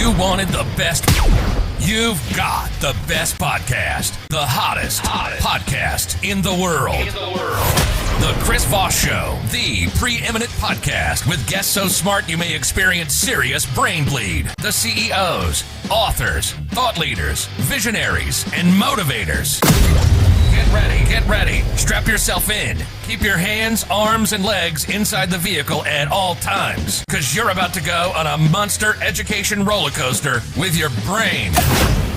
You wanted the best. You've got the best podcast. The hottest podcast in the world. The Chris Voss Show, the preeminent podcast with guests so smart you may experience serious brain bleed. The CEOs, authors, thought leaders, visionaries, and motivators. Get ready. Strap yourself in. Keep your hands, arms, and legs inside the vehicle at all times, because you're about to go on a monster education roller coaster with your brain.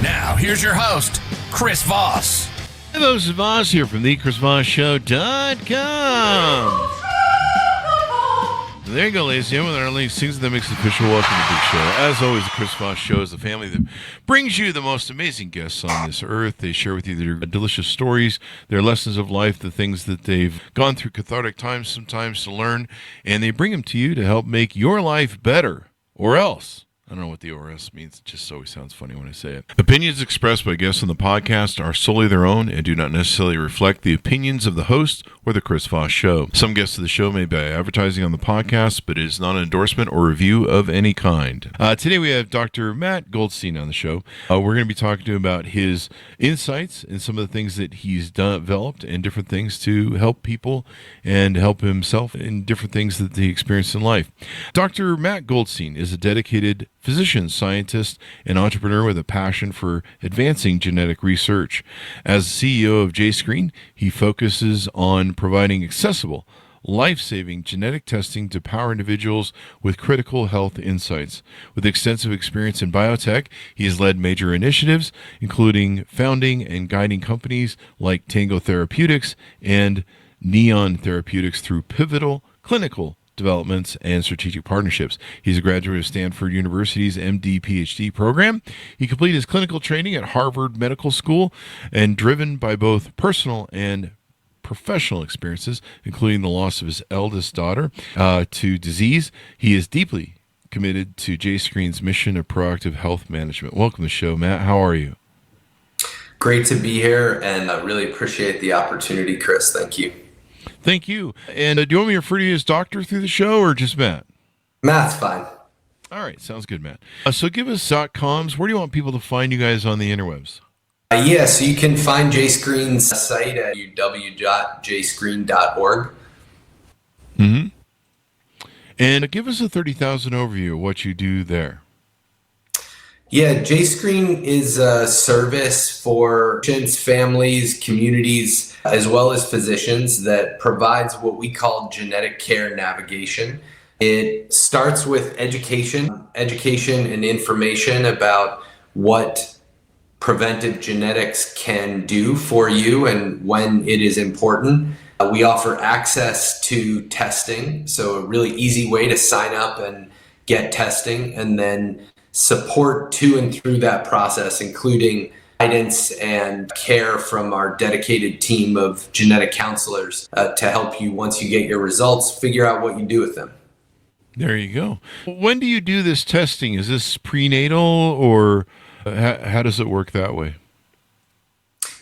Now, here's your host, Chris Voss. Hello, this is Voss here from the ChrisVossShow.com. There you go, ladies and gentlemen. Our ladies sings that makes it official. Welcome to the big show. As always, the Chris Voss Show is the family that brings you the most amazing guests on this earth. They share with you their delicious stories, their lessons of life, the things that they've gone through cathartic times sometimes to learn, and they bring them to you to help make your life better, or else. I don't know what the ORS means. It just always sounds funny when I say it. Opinions expressed by guests on the podcast are solely their own and do not necessarily reflect the opinions of the host or the Chris Voss Show. Some guests of the show may be advertising on the podcast, but it is not an endorsement or review of any kind. Today we have Dr. Matt Goldstein on the show. We're going to be talking to him about his insights and some of the things that he's developed and different things to help people and help himself in different things that he experienced in life. Dr. Matt Goldstein is a dedicated physician, scientist, and entrepreneur with a passion for advancing genetic research. As CEO of JScreen, he focuses on providing accessible, life-saving genetic testing to power individuals with critical health insights. With extensive experience in biotech, he has led major initiatives, including founding and guiding companies like Tango Therapeutics and Neon Therapeutics through pivotal clinical developments and strategic partnerships. He's a graduate of Stanford University's MD PhD program. He completed his clinical training at Harvard Medical School, and driven by both personal and professional experiences, including the loss of his eldest daughter to disease, he is deeply committed to JScreen's mission of proactive health management. Welcome to the show, Matt. How are you? Great to be here, and I really appreciate the opportunity, Chris. Thank you. Thank you. And do you want me to refer to you as doctor through the show or just Matt? Matt's fine. All right. Sounds good, Matt. So give us .coms. Where do you want people to find you guys on the interwebs? So you can find JScreen's site at www.jscreen.org. Mm-hmm. And give us a 30,000 overview of what you do there. Yeah, JScreen is a service for patients, families, communities, as well as physicians that provides what we call genetic care navigation. It starts with education and information about what preventive genetics can do for you and when it is important. We offer access to testing, so a really easy way to sign up and get testing, and then support to and through that process, including guidance and care from our dedicated team of genetic counselors to help you, once you get your results, figure out what you do with them. There you go. When do you do this testing? Is this prenatal, or how does it work that way?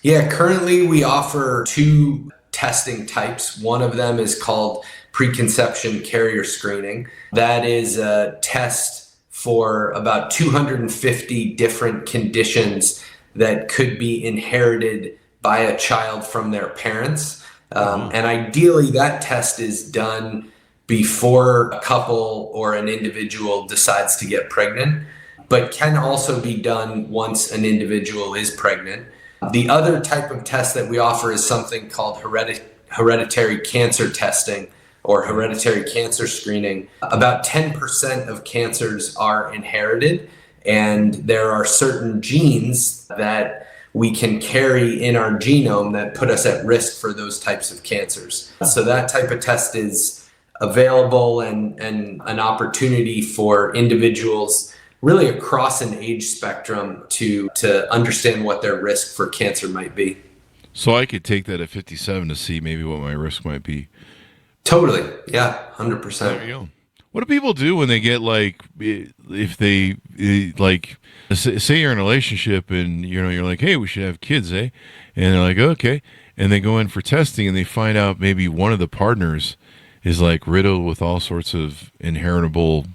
Yeah, currently we offer two testing types. One of them is called preconception carrier screening. That is a test for about 250 different conditions that could be inherited by a child from their parents. And ideally, that test is done before a couple or an individual decides to get pregnant, but can also be done once an individual is pregnant. The other type of test that we offer is something called hereditary cancer testing, or hereditary cancer screening. About 10% of cancers are inherited, and there are certain genes that we can carry in our genome that put us at risk for those types of cancers. So that type of test is available and an opportunity for individuals really across an age spectrum to understand what their risk for cancer might be. So I could take that at 57 to see maybe what my risk might be. Totally. Yeah, 100%. There you go. What do people do when they get, like, if they, like, say you're in a relationship and, you're like, hey, we should have kids, eh? And they're like, okay. And they go in for testing and they find out maybe one of the partners is, like, riddled with all sorts of inheritable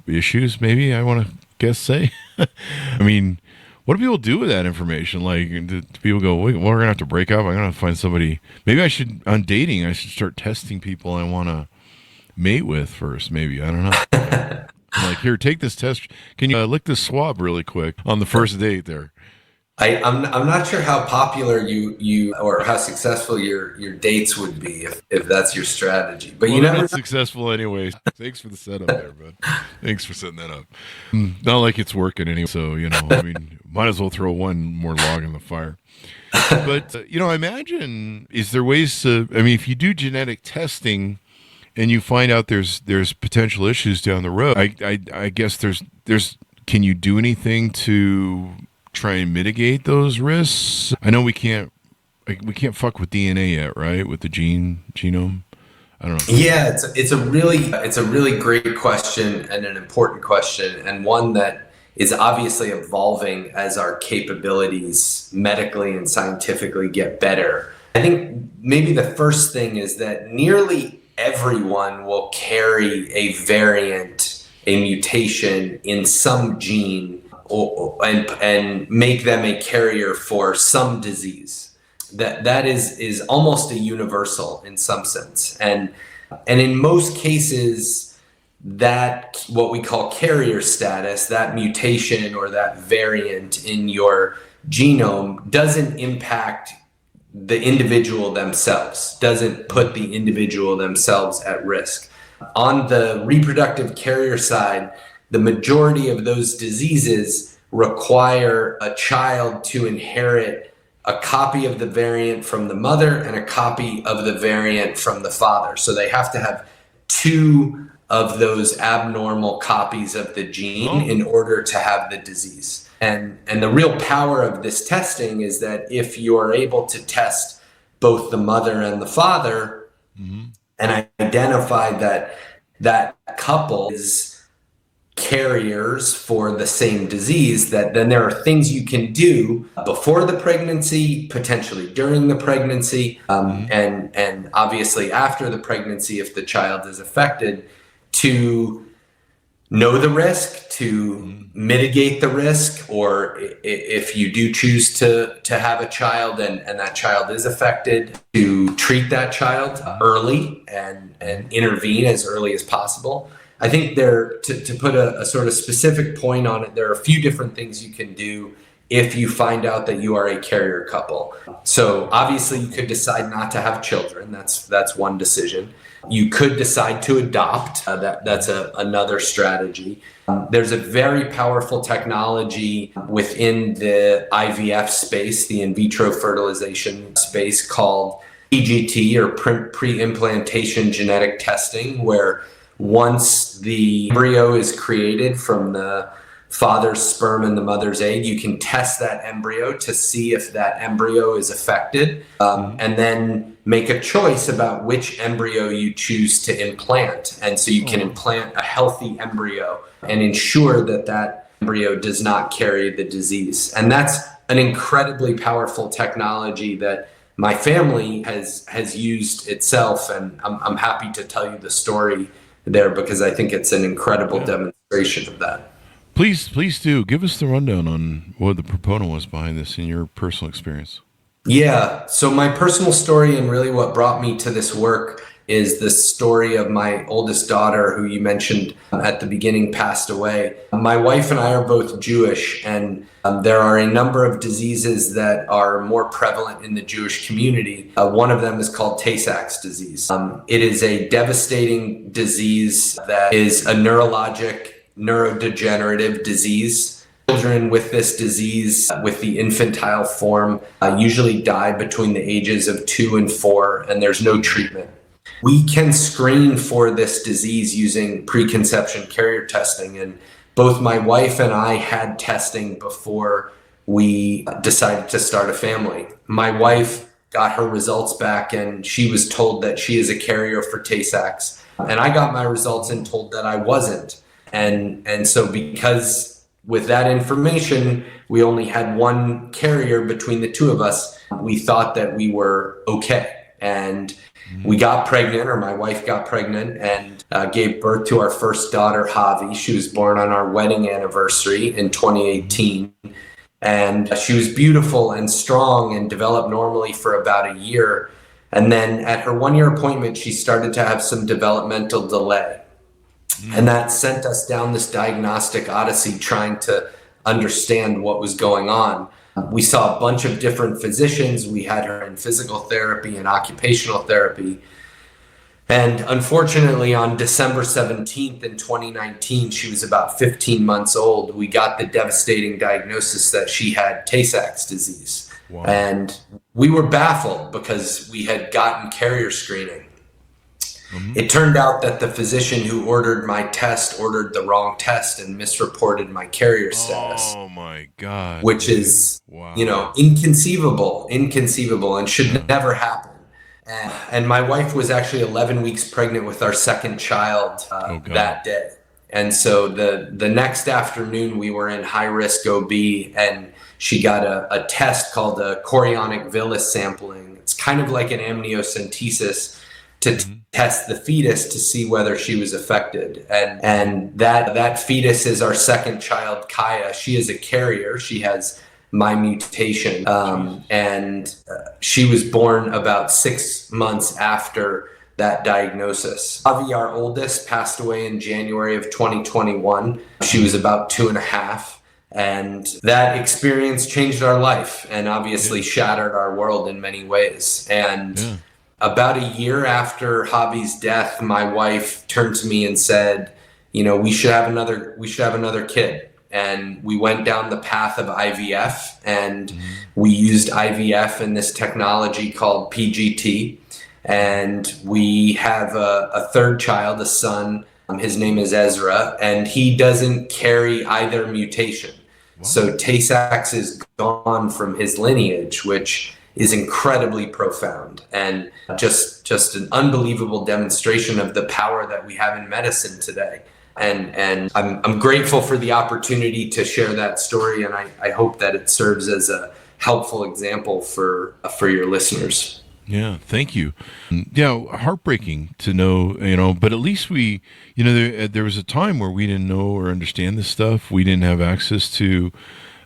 issues, maybe. I want to guests say? I mean, what do people do with that information? Like, do people go, wait, well, we're going to have to break up. I'm going to have to find somebody. Maybe I should, on dating, I should start testing people I want to mate with first. Maybe. I don't know. I'm like, here, take this test. Can you lick this swab really quick on the first date there? I'm not sure how popular you or how successful your dates would be if that's your strategy. But you never not successful anyway. Thanks for the setup there, bud. Thanks for setting that up. Not like it's working anyway. So I mean, might as well throw one more log in the fire. But I imagine, is there ways to? I mean, if you do genetic testing and you find out there's potential issues down the road, I guess there's. Can you do anything to try and mitigate those risks? I know we can't fuck with DNA yet, right? With the genome. I don't know. Yeah, it's a really great question and an important question, and one that is obviously evolving as our capabilities medically and scientifically get better. I think maybe the first thing is that nearly everyone will carry a variant, a mutation in some gene, and make them a carrier for some disease. That is almost a universal in some sense, and in most cases, that what we call carrier status, that mutation or that variant in your genome, doesn't impact the individual themselves, doesn't put the individual themselves at risk. On the reproductive carrier side, the majority of those diseases require a child to inherit a copy of the variant from the mother and a copy of the variant from the father. So they have to have two of those abnormal copies of the gene in order to have the disease. And the real power of this testing is that if you are able to test both the mother and the father and identify that couple is carriers for the same disease, that then there are things you can do before the pregnancy, potentially during the pregnancy, and obviously after the pregnancy if the child is affected, to know the risk, to mitigate the risk, or if you do choose to have a child and that child is affected, to treat that child early and intervene as early as possible. I think to put a sort of specific point on it, there are a few different things you can do if you find out that you are a carrier couple. So obviously you could decide not to have children. That's one decision. You could decide to adopt. That's another strategy. There's a very powerful technology within the IVF space, the in vitro fertilization space, called PGT, or pre-implantation genetic testing, where once the embryo is created from the father's sperm and the mother's egg, you can test that embryo to see if that embryo is affected, and then make a choice about which embryo you choose to implant. And so you can implant a healthy embryo and ensure that embryo does not carry the disease. And that's an incredibly powerful technology that my family has used itself. And I'm happy to tell you the story there, because I think it's an incredible demonstration of that. Please do give us the rundown on what the proponent was behind this in your personal experience. Yeah. So my personal story, and really what brought me to this work, is the story of my oldest daughter, who you mentioned at the beginning passed away. My wife and I are both Jewish, and there are a number of diseases that are more prevalent in the Jewish community. One of them is called Tay-Sachs disease. It is a devastating disease that is a neurodegenerative disease. Children with this disease, with the infantile form, usually die between the ages of 2 and 4, and there's no treatment. We can screen for this disease using preconception carrier testing, and both my wife and I had testing before we decided to start a family. My wife got her results back, and she was told that she is a carrier for Tay-Sachs, and I got my results and told that I wasn't. And so because with that information, we only had one carrier between the two of us, we thought that we were okay. And we got pregnant, or my wife got pregnant, and gave birth to our first daughter, Javi. She was born on our wedding anniversary in 2018. And she was beautiful and strong and developed normally for about a year. And then at her 1-year appointment, she started to have some developmental delay. And that sent us down this diagnostic odyssey trying to understand what was going on. We saw a bunch of different physicians. We had her in physical therapy and occupational therapy. And unfortunately, on December 17th in 2019, she was about 15 months old. We got the devastating diagnosis that she had Tay-Sachs disease. Wow. And we were baffled because we had gotten carrier screening. It turned out that the physician who ordered my test ordered the wrong test and misreported my carrier status. Oh my God. Which is, inconceivable, and should never happen. And my wife was actually 11 weeks pregnant with our second child that day. And so the next afternoon we were in high risk OB, and she got a test called a chorionic villus sampling. It's kind of like an amniocentesis to test the fetus to see whether she was affected. And that fetus is our second child, Kaya. She is a carrier. She has my mutation. And she was born about 6 months after that diagnosis. Avi, our oldest, passed away in January of 2021. She was about 2.5. And that experience changed our life and obviously shattered our world in many ways. And about a year after Javi's death, my wife turned to me and said, we should have another kid. And we went down the path of IVF, and we used IVF in this technology called PGT. And we have a third child, a son. His name is Ezra, and he doesn't carry either mutation. Wow. So Tay-Sachs is gone from his lineage, which is incredibly profound and just an unbelievable demonstration of the power that we have in medicine today. And I'm grateful for the opportunity to share that story, and I hope that it serves as a helpful example for your listeners. Yeah, thank you. Yeah, heartbreaking to know, but at least we, there was a time where we didn't know or understand this stuff. We didn't have access to,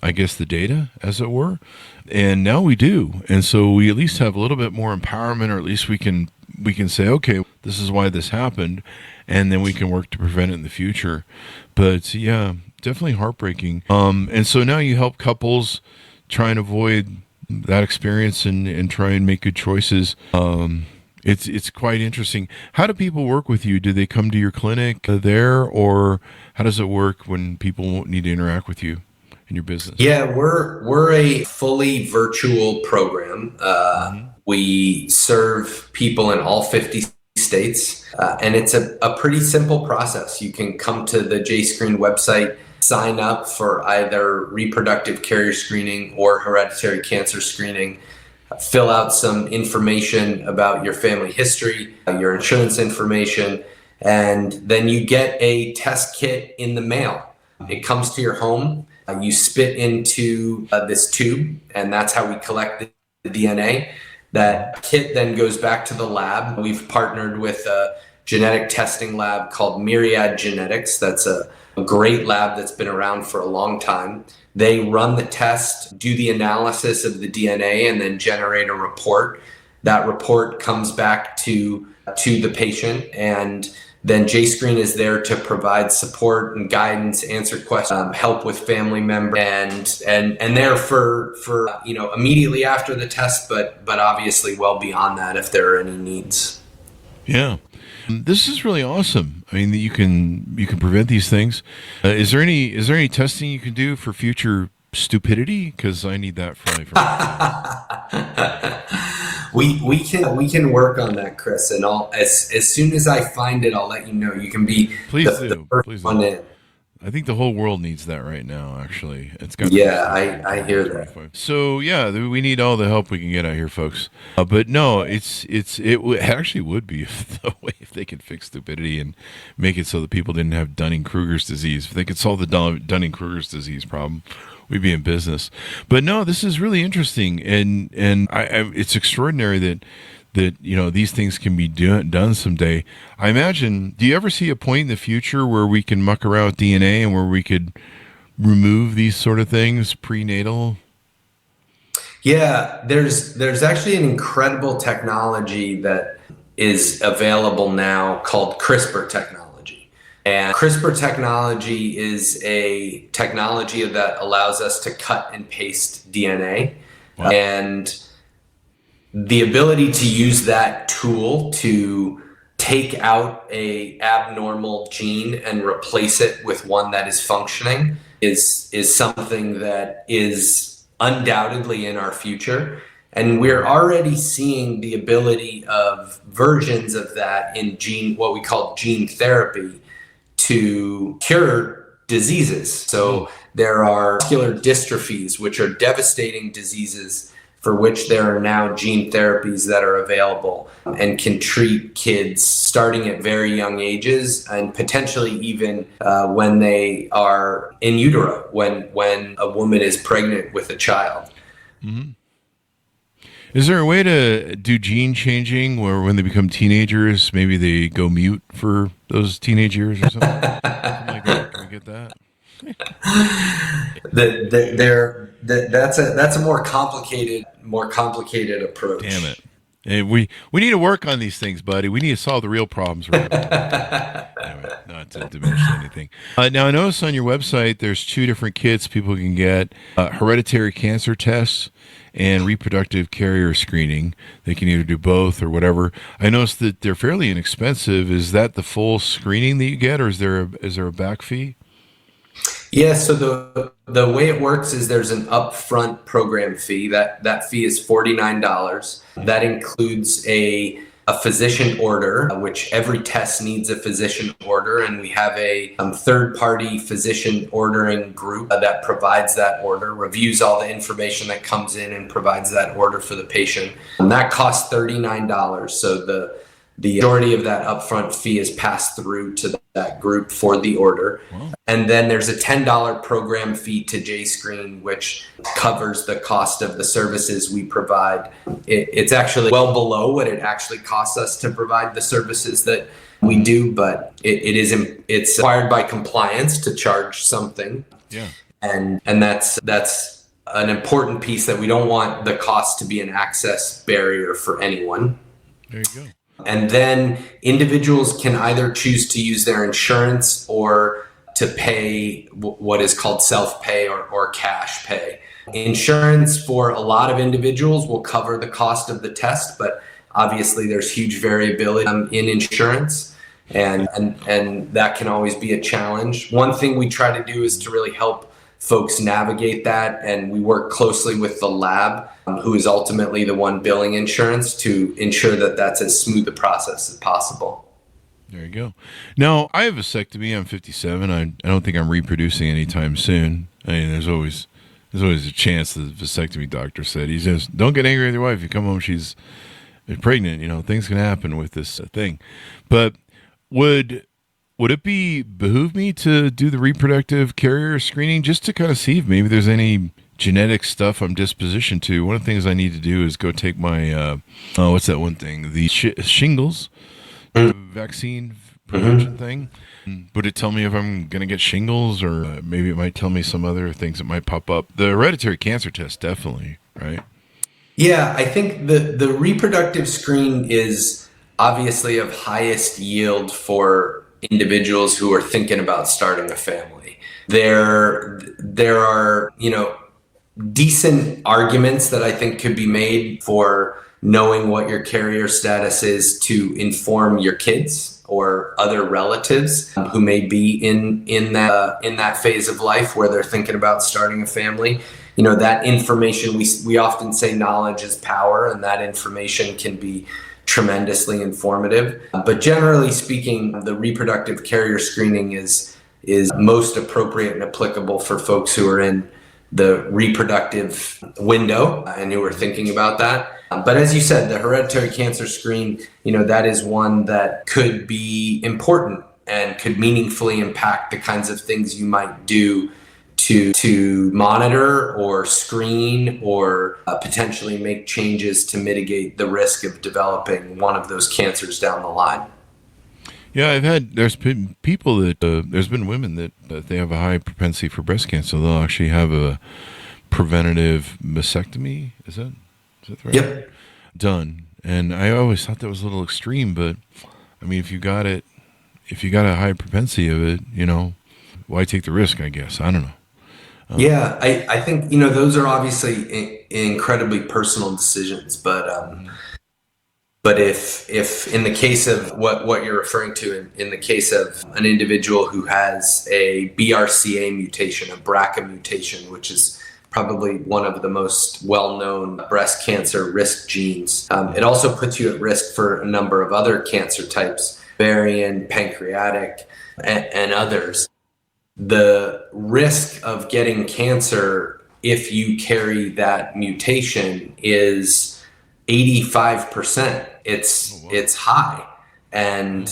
I guess, the data, as it were. And now we do. And so we at least have a little bit more empowerment, or at least we can say, okay, this is why this happened. And then we can work to prevent it in the future. But yeah, definitely heartbreaking. And so now you help couples try and avoid that experience and try and make good choices. It's quite interesting. How do people work with you? Do they come to your clinic there, or how does it work when people won't need to interact with you in your business? Yeah, we're a fully virtual program. We serve people in all 50 states, and it's a pretty simple process. You can come to the JScreen website, sign up for either reproductive carrier screening or hereditary cancer screening, fill out some information about your family history, your insurance information, and then you get a test kit in the mail. It comes to your home. You spit into this tube, and that's how we collect the DNA. That kit then goes back to the lab. We've partnered with a genetic testing lab called Myriad Genetics. That's a great lab that's been around for a long time. They run the test, do the analysis of the DNA, and then generate a report. That report comes back to the patient, and then JScreen is there to provide support and guidance, answer questions, help with family members, and there for immediately after the test, but obviously well beyond that if there are any needs. Yeah. This is really awesome. I mean, that you can prevent these things. Is there any testing you can do for future stupidity? Because I need that for We can work on that, Chris. And as soon as I find it, I'll let you know. You can be the first one in. I think the whole world needs that right now, actually. It's got I hear that. So yeah, we need all the help we can get out here, folks. But no, it actually would be the way if they could fix stupidity and make it so that people didn't have Dunning-Kruger's disease. If they could solve the Dunning-Kruger's disease problem, we'd be in business. But no, this is really interesting, and it's extraordinary that that, these things can be done someday. I imagine, do you ever see a point in the future where we can muck around with DNA and where we could remove these sort of things prenatal? Yeah, there's actually an incredible technology that is available now called CRISPR technology. And CRISPR technology is a technology that allows us to cut and paste DNA. Wow. And the ability to use that tool to take out a abnormal gene and replace it with one that is functioning is something that is undoubtedly in our future. And we're already seeing the ability of versions of that in what we call gene therapy to cure diseases. So there are muscular dystrophies, which are devastating diseases for which there are now gene therapies that are available and can treat kids starting at very young ages and potentially even when they are in utero, when a woman is pregnant with a child. Mm-hmm. Is there a way to do gene changing where when they become teenagers, maybe they go mute for those teenage years or something? Something like that? Can we get that? That's a more complicated approach. Damn it. Hey, we need to work on these things, buddy. We need to solve the real problems. Anyway, not to diminish anything. Now, I noticed on your website there's 2 different kits people can get, hereditary cancer tests and reproductive carrier screening. They can either do both or whatever. I noticed that they're fairly inexpensive. Is that the full screening that you get, or is there a back fee? Yeah, so the way it works is there's an upfront program fee. That fee is $49. That includes a physician order, which every test needs a physician order, and we have a third-party physician ordering group that provides that order, reviews all the information that comes in, and provides that order for the patient. And that costs $39. So the majority of that upfront fee is passed through to that group for the order. Wow. And then there's a $10 program fee to JScreen, which covers the cost of the services we provide. It's actually well below what it actually costs us to provide the services that we do, but it's required by compliance to charge something. Yeah. And that's an important piece, that we don't want the cost to be an access barrier for anyone. There you go. And then individuals can either choose to use their insurance or to pay what is called self-pay or cash pay. Insurance for a lot of individuals will cover the cost of the test, but obviously there's huge variability in insurance, and that can always be a challenge. One thing we try to do is to really help folks navigate that, and we work closely with the lab, who is ultimately the one billing insurance, to ensure that that's as smooth a process as possible. There you go. Now, I have a vasectomy. I'm 57. I don't think I'm reproducing anytime soon. I mean, there's always a chance. The vasectomy doctor said, he says, don't get angry with your wife. You come home, she's pregnant. Things can happen with this thing. But would it behoove me to do the reproductive carrier screening just to kind of see if maybe there's any genetic stuff I'm dispositioned to? One of the things I need to do is go take my, what's that one thing? The shingles vaccine prevention thing. Would it tell me if I'm going to get shingles, or maybe it might tell me some other things that might pop up? The hereditary cancer test, definitely, right? Yeah, I think the reproductive screen is obviously of highest yield for individuals who are thinking about starting a family. There are, decent arguments that I think could be made for knowing what your carrier status is to inform your kids or other relatives who may be in that phase of life where they're thinking about starting a family. That information, we often say knowledge is power, and that information can be tremendously informative. But generally speaking, the reproductive carrier screening is most appropriate and applicable for folks who are in the reproductive window and who are thinking about that. But as you said, the hereditary cancer screen, that is one that could be important and could meaningfully impact the kinds of things you might do to monitor or screen or potentially make changes to mitigate the risk of developing one of those cancers down the line. Yeah, there's been people that, there's been women that they have a high propensity for breast cancer. They'll actually have a preventative mastectomy. Is that right? Yep. Done. And I always thought that was a little extreme, but I mean, if you got a high propensity of it, why take the risk, I guess? I don't know. Yeah, I think, those are obviously incredibly personal decisions, but if in the case of what you're referring to, in the case of an individual who has a BRCA mutation, a BRCA mutation, which is probably one of the most well-known breast cancer risk genes, it also puts you at risk for a number of other cancer types, ovarian, pancreatic, and others. The risk of getting cancer if you carry that mutation is 85%. It's high, and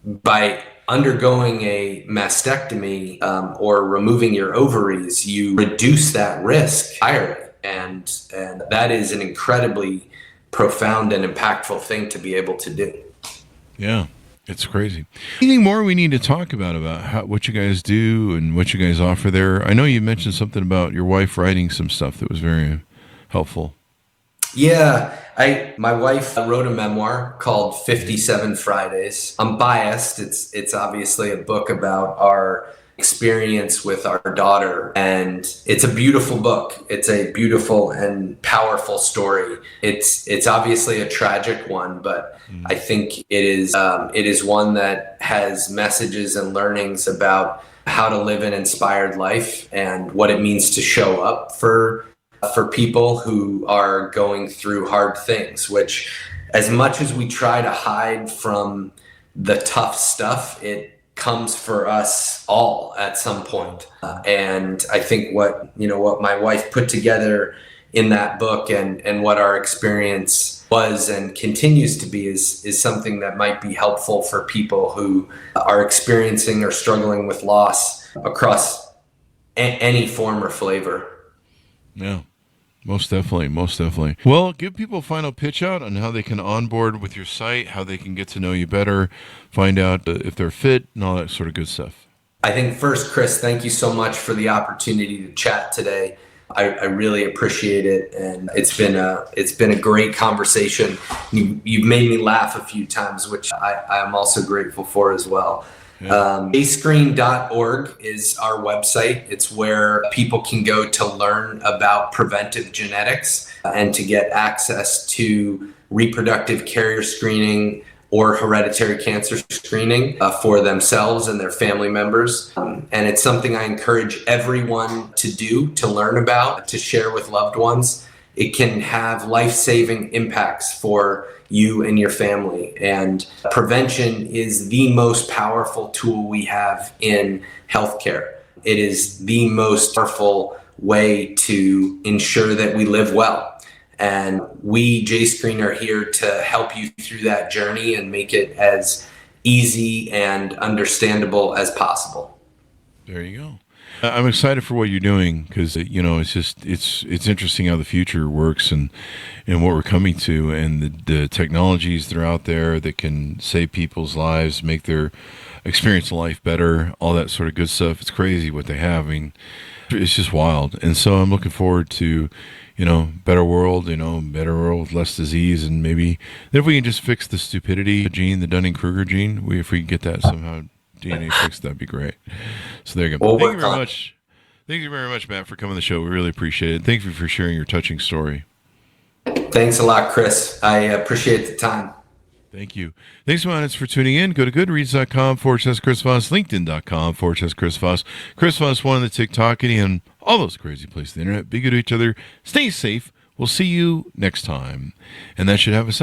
by undergoing a mastectomy or removing your ovaries, you reduce that risk entirely, and that is an incredibly profound and impactful thing to be able to do. Yeah. It's crazy. Anything more we need to talk about what you guys do and what you guys offer there? I know you mentioned something about your wife writing some stuff that was very helpful. Yeah, my wife wrote a memoir called 57 Fridays. I'm biased. It's obviously a book about our experience with our daughter, and it's a beautiful book. It's a beautiful and powerful story. It's obviously a tragic one, but I think it is one that has messages and learnings about how to live an inspired life and what it means to show up for people who are going through hard things, which, as much as we try to hide from the tough stuff, it comes for us all at some point. And I think what my wife put together in that book and what our experience was and continues to be is something that might be helpful for people who are experiencing or struggling with loss across any form or flavor. Yeah. Most definitely. Well, give people a final pitch out on how they can onboard with your site, how they can get to know you better, find out if they're fit, and all that sort of good stuff. I think first, Chris, thank you so much for the opportunity to chat today. I really appreciate it, and it's been a great conversation. You've made me laugh a few times, which I'm also grateful for as well. Yeah. ascreen.org is our website. It's where people can go to learn about preventive genetics and to get access to reproductive carrier screening or hereditary cancer screening for themselves and their family members. And it's something I encourage everyone to do, to learn about, to share with loved ones. It can have life-saving impacts for you and your family. And prevention is the most powerful tool we have in healthcare. It is the most powerful way to ensure that we live well. And we, JScreen, are here to help you through that journey and make it as easy and understandable as possible. There you go. I'm excited for what you're doing because, it's interesting how the future works and what we're coming to, and the technologies that are out there that can save people's lives, make their experience of life better, all that sort of good stuff. It's crazy what they have. I mean, it's just wild. And so I'm looking forward to, better world with less disease, and maybe then if we can just fix the stupidity gene, the Dunning-Kruger gene, if we can get that somehow DNA fixed, that'd be great. So there you go. Thank you very much. Thank you very much, Matt, for coming on the show. We really appreciate it. Thank you for sharing your touching story. Thanks a lot, Chris. I appreciate the time. Thank you. Thanks so much for tuning in. Go to goodreads.com/Chris Voss, LinkedIn.com/Chris Voss. Chris Voss, one on the TikTok, and all those crazy places on the internet. Be good to each other. Stay safe. We'll see you next time. And that should have us.